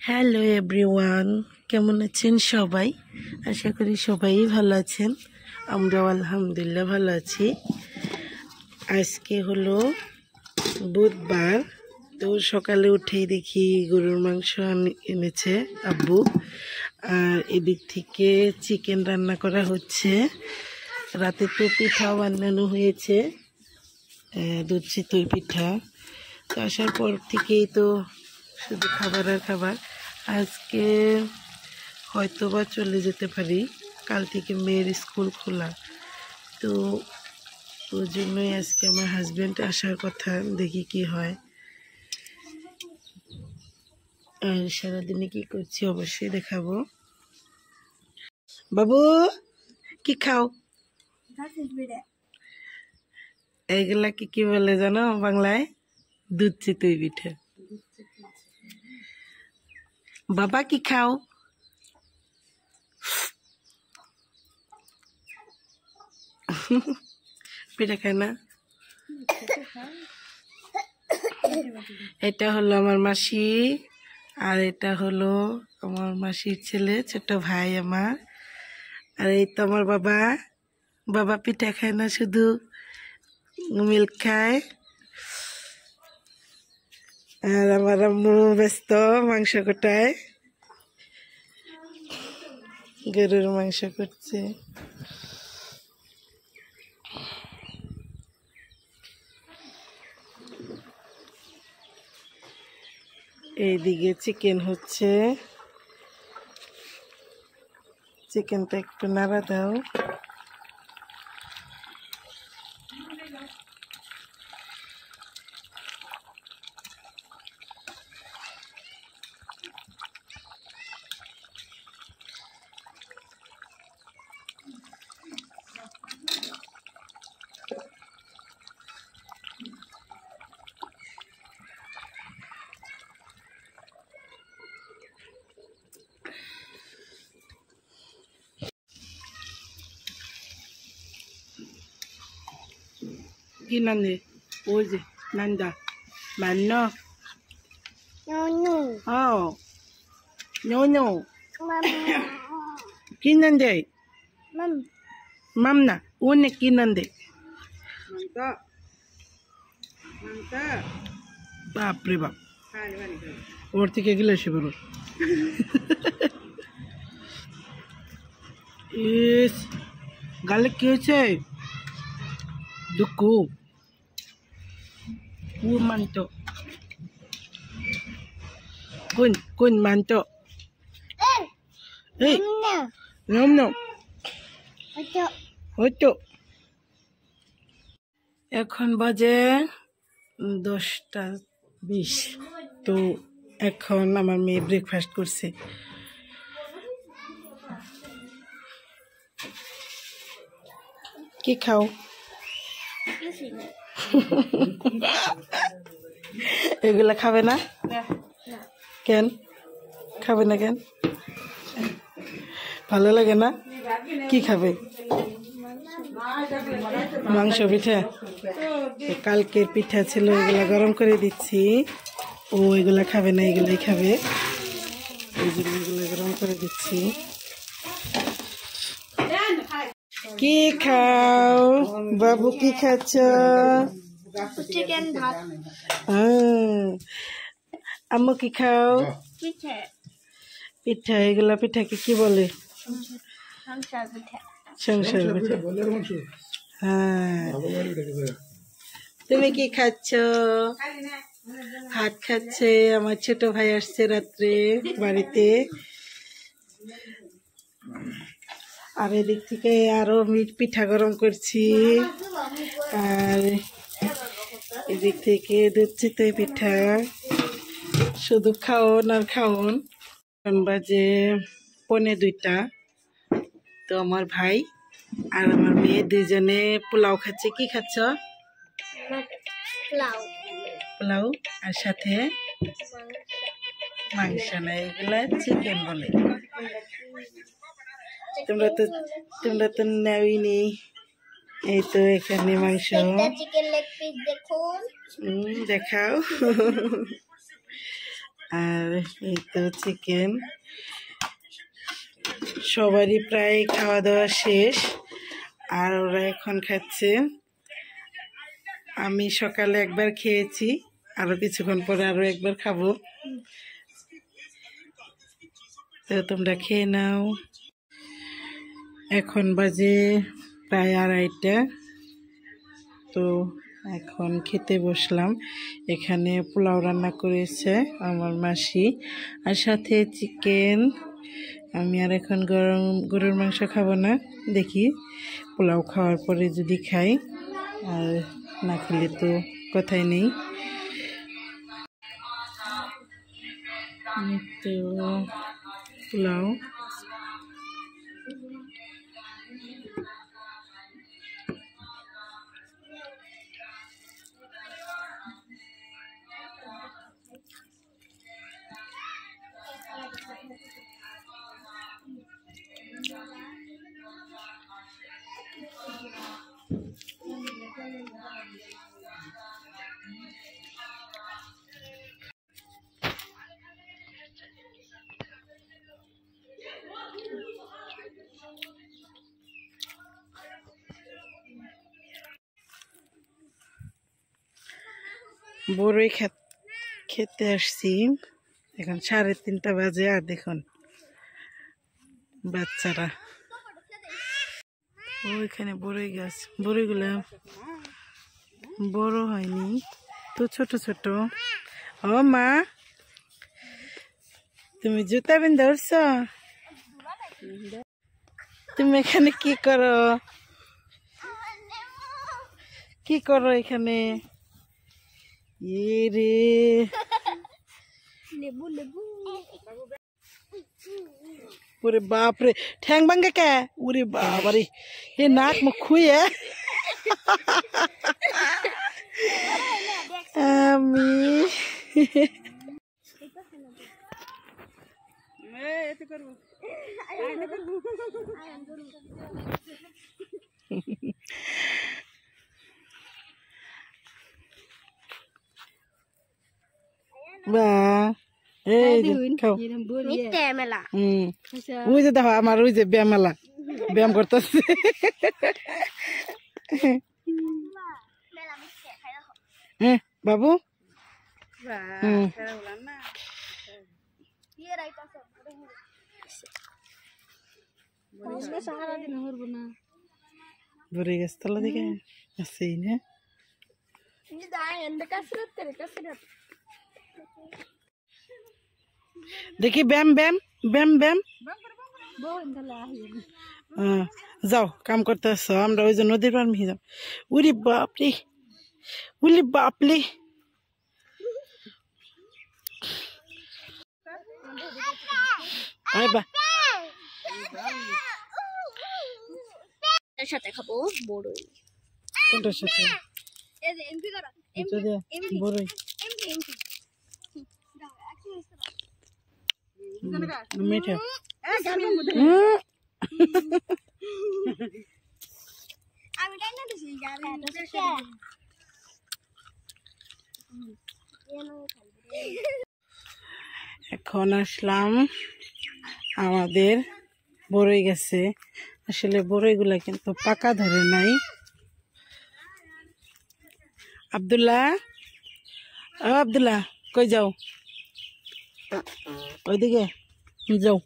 Hello everyone, কেমন আছেন সবাই? আশা করি সবাই ভালো আছেন। আমরাও আলহামদুলিল্লাহ ভালো আছি। আজকে হলো বুধবার, তো সকালে উঠেই দেখি গরুর মাংস এনেছে আব্বু, আর এদিক থেকে চিকেন রান্না করা হচ্ছে। রাতে তো পিঠাও বানানো হয়েছে, দুধ চিতই পিঠা। তো আসার পর থেকেই তো শুধু খাবার আর খাবার। আজকে হয়তো বা চলে যেতে পারি, কাল থেকে মেয়ের স্কুল খোলা, তো ওই জন্যই আজকে আমার হাজব্যান্ড আসার কথা, দেখি কি হয়। আর সারাদিনে কি করছি অবশ্যই দেখাবো। বাবু কি খাও? এইগুলা কি বলে জানো বাংলায়? দুধ চিতই পিঠা। বাবা কি খাও? পিঠা খায় না? এটা হলো আমার মাসি, আর এটা হলো আমার মাসির ছেলে, ছোট ভাই আমার। আর এই তো আমার বাবা। বাবা পিঠা খায় না, শুধু মিল্ক খায়। আর আমার আম্মু ব্যস্ত মাংস কোটায়, গরুর মাংস করছে। এইদিকে চিকেন হচ্ছে, চিকেনটা একটু নাড়া দাও। কি নান্দে? ওই যে নান্দা মান্য। কি নান্দে? মাম না ওনে কি নান্দে? বাপরে বাপ, ওর থেকে গেলে সে বড়। ইস, গালে কি হয়েছে? দুঃখু manto. Kun manto. Hey. No. Ocho. এখন বাজে 10:20। তো এখন আমার মেয়ে ব্রেকফাস্ট করছে। কি খাও? এগুলা খাবে না? কেন খাবে না? কেন ভালো লাগে না? কি খাবে? মাংস পিঠা। কালকের পিঠা ছিল, এগুলা গরম করে দিচ্ছি। ও এগুলা খাবে না, এগুলাই খাবে, এই জন্য এগুলো গরম করে দিচ্ছি। কি খাও বাবু? কি খাচ্ছ? চিকেন ভাত। আম্মু কি খাও? পিঠা। এগুলা পিঠাকে কি বলে? সংসার পিঠা। হ্যাঁ। তুমি কি খাচ্ছ? ভাত খাচ্ছে। আমার ছোট ভাই আসছে রাত্রে বাড়িতে, আর এদিক থেকে আরো পিঠা গরম করছি। আর এদিক থেকে দুধ চিতই পিঠা। শুধু খাওন আর খাওন। বাজে 1:45। তো আমার ভাই আর আমার মেয়ে দুইজনে পোলাও খাচ্ছে। কি খাচ্ছ? পোলাও আর সাথে মাংস না, এগুলা চিকেন বলে। তোমরা তো নেওইনি। এই তো এখানে মাংস। চিকেন লেগ পিস দেখুন, দেখাও। আর এই তো চিকেন। সবারই প্রায় খাওয়া দাওয়া শেষ, আর ওরা এখন খাচ্ছে। আমি সকালে একবার খেয়েছি, আরো কিছুক্ষণ পরে আরো একবার খাবো। তো তোমরা খেয়ে নাও। এখন বাজে প্রায় 2:30টা। তো এখন খেতে বসলাম। এখানে পোলাও রান্না করেছে আমার মাসি, আর সাথে চিকেন। আমি আর এখন গরুর মাংস খাবো না, দেখি পোলাও খাওয়ার পরে যদি খাই, আর না খেলে তো কথাই নেই। তো পোলাও বড়ই খেতে আসছি। এখন 3:30 বাজে, আর দেখুন বাচ্চারা ওইখানে বড়ই গাছ। বড়ইগুলা বড় হয়নি তো, ছোট ছোট। ও মা, তুমি জুতা বেঁধে উঠছ? তুমি এখানে কি করো? কি করো এখানে? রে লেবু লেবু ওরে বাপরে, ঠ্যাং ভাঙ্গে কে? ওরে বাবারে, এ নাক মুখ খুঁয়ে আমি বা এই যে খাও। মিথ্যে মেলা ওই যে দেখো আমার ওই যে ব্যায়ামেলা ব্যায়াম করতেছে। মেলা মিথ্যে খাই রাখো হ্যাঁ বাবু। দিয়ে রাইতাছে বলে সারা দিন হরব না বড়ই গাছ তলা দিকে আছেই না? নি দাই এন্ড কাসরত করে কাসরত দেখি ব্যায়াম ব্যায়াম ব্যায়াম ব্যায়াম। যাও কাম করতে আসছো, আমরা ওই যে নদীর পার মিহি যাও। উরি বাপরে, উলি বাপলে। আয় বা এর সাথে খাবো বড়ই। কোনটার সাথে? এই যে এমপি করো এটা দিয়ে বড়ই। এমপি এমপি মিঠা। আমি টাইনা দিছি এখন আসলাম আমাদের বড়ই গাছে। আসলে বড়ইগুলা কিন্তু পাকা ধরে নাই। আব্দুল্লাহ, ও আব্দুল্লাহ, কই যাও? ওইদিকে যাও।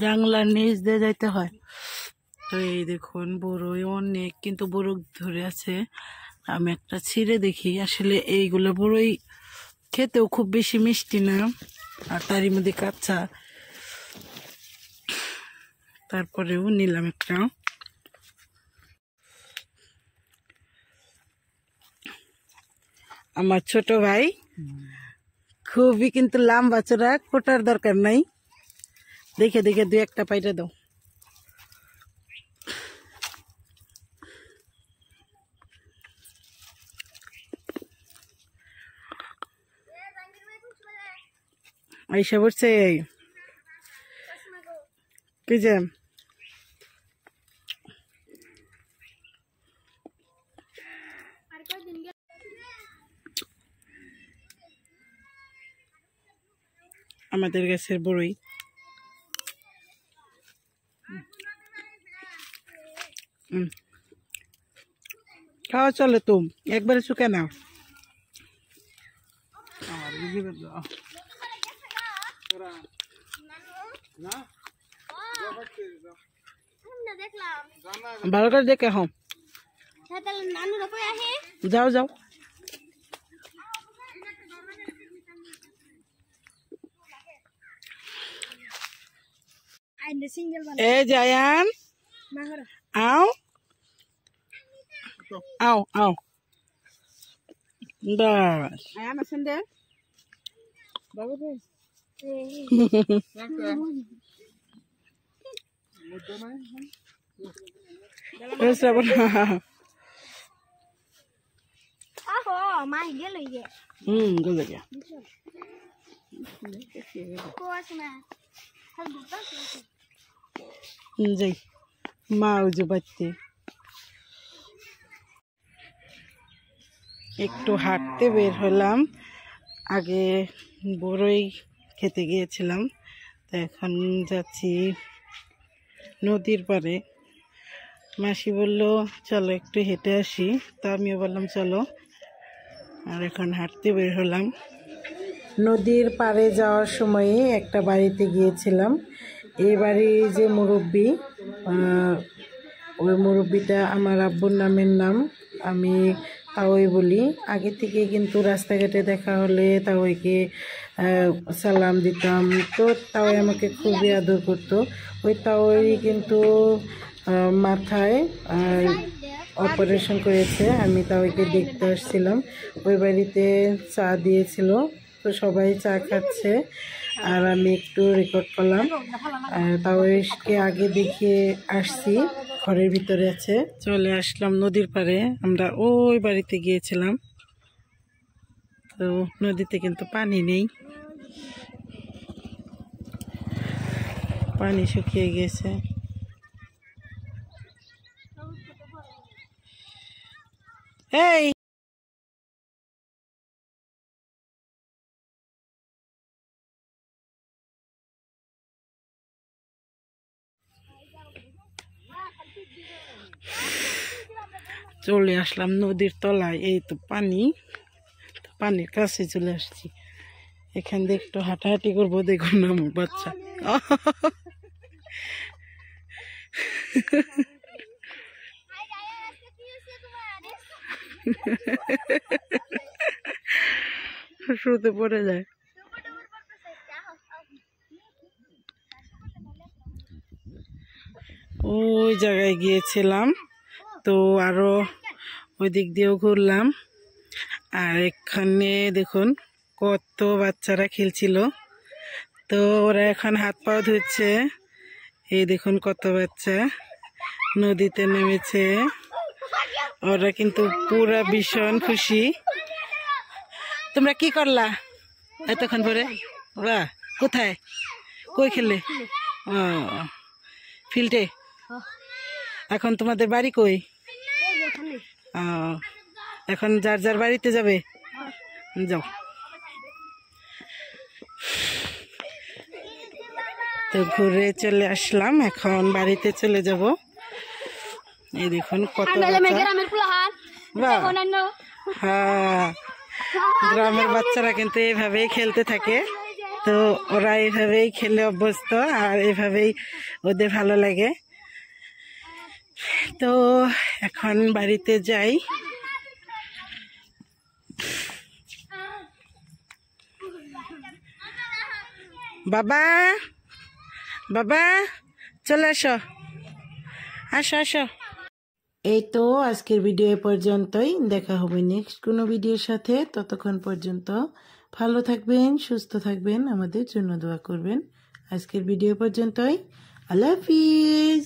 জাংলার নিচ দিয়ে যাইতে হয়। তো এই দেখুন বড়ই অনেক, কিন্তু বড় ধরে আছে। আমি একটা ছিঁড়ে দেখি। আসলে এইগুলো বড়ই খেতেও খুব বেশি মিষ্টি না, আর তারই মধ্যে কাঁচা। তারপরেও নিলাম একটা। আমার ছোট ভাই খুবই কিন্তু লম্বা চড়া, কোটার দরকার নাই। দেখে দেখে 2-1টা পাইরে দাও। আইসা বলছে কি যে আমাদের গাছের বড়ই। খাওয়া চলে তো, একবারে শুকে নাও। ভালো করে দেখে হম, যাও যাও। এ জায়ান, আও আও আও, বাস গলে গিয়া যাই মা যে বাচ্চে একটু হাঁটতে বের হলাম। আগে বড়ই খেতে গিয়েছিলাম, তো এখন যাচ্ছি নদীর পাড়ে। মাসি বলল চলো একটু হেঁটে আসি, তা আমিও বললাম চলো। আর এখন হাঁটতে বের হলাম। নদীর পাড়ে যাওয়ার সময়ে একটা বাড়িতে গিয়েছিলাম। এই বাড়ির যে মুরব্বি, ওই মুরব্বিটা আমার আব্বুর নামের নাম, আমি তাওই বলি। আগে থেকে কিন্তু রাস্তাঘাটে দেখা হলে তাওইকে সালাম দিতাম, তো তাওই আমাকে খুবই আদর করতো। ওই তাওই কিন্তু মাথায় অপারেশন করেছে, আমি তাওইকে দেখতে আসছিলাম। ওই বাড়িতে চা দিয়েছিল, তো সবাই চা খাচ্ছে আর আমি একটু রেকর্ড করলাম। তাওইকে আগে দেখিয়ে আসছি, ঘরের ভিতরে আছে। চলে আসলাম নদীর পাড়ে। আমরা ওই বাড়িতে গিয়েছিলাম, তো নদীতে কিন্তু পানি নেই, পানি শুকিয়ে গেছে। এই চলে আসলাম নদীর তলায়, এই তো পানি, পানির কাছে চলে আসছি। এখান দিয়ে একটু হাঁটাহাঁটি করবো। দেখুন আমার বাচ্চা শুতে পড়ে যায়। ওই জায়গায় গিয়েছিলাম, তো আরো ওই দিক দিয়েও ঘুরলাম। আর এখানে দেখুন কত বাচ্চারা খেলছিল, তো ওরা এখন হাত পা ধুচ্ছে। এই দেখুন কত বাচ্চা নদীতে নেমেছে, ওরা কিন্তু পুরা ভীষণ খুশি। তোমরা কি করলা এতক্ষণ পরে? বাহ, কোথায়, কই খেলে? ও, ফিল্ডে। এখন তোমাদের বাড়ি কই? ও, এখন যার যার বাড়িতে যাবে, যাও। তো ঘুরে চলে আসলাম, এখন বাড়িতে চলে যাব। এই দেখুন কত হ্যাঁ, গ্রামের বাচ্চারা কিন্তু এইভাবেই খেলতে থাকে, তো ওরা এইভাবেই খেলে অভ্যস্ত আর এইভাবেই ওদের ভালো লাগে। তো এখন বাড়িতে যাই। বাবা, বাবা চলে আসো, আসো আসো। এই তো আজকের ভিডিও এ পর্যন্তই, দেখা হবে নেক্সট কোনো ভিডিওর সাথে। ততক্ষণ পর্যন্ত ভালো থাকবেন, সুস্থ থাকবেন, আমাদের জন্য দোয়া করবেন। আজকের ভিডিও পর্যন্তই, আল্লাহ হাফিজ।